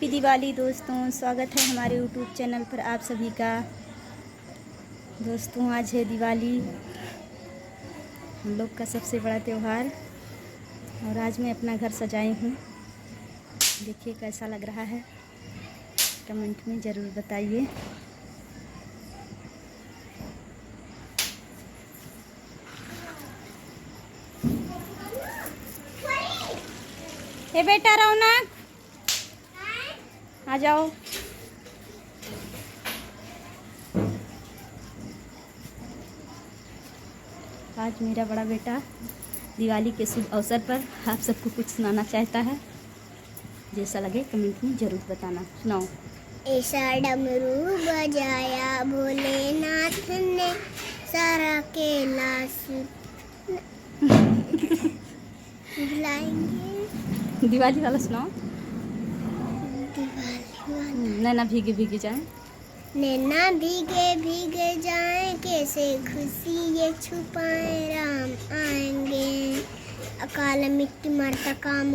Happy Diwali दोस्तों, स्वागत है हमारे यूट्यूब चैनल पर आप सभी का। दोस्तों आज है दिवाली, हम लोग का सबसे बड़ा त्यौहार। और आज मैं अपना घर सजाई हूँ। देखिए कैसा लग रहा है, कमेंट में ज़रूर बताइए। ए बेटा रौनक, आ जाओ। आज मेरा बड़ा बेटा दिवाली के शुभ अवसर पर आप सबको कुछ सुनाना चाहता है। जैसा लगे कमेंट में ज़रूर बताना। सुनाओ। ऐसा डमरू बजाया भोलेनाथ ने, सारा कैलाश बुलाएंगे। दिवाली वाला सुनाओ। दिवाली वाला। नैना भीगे भीगे जाए, नैना भीगे भीगे जाएं, कैसे खुशी ये छुपाए, राम आएंगे। अकाल मिट्टी मरता काम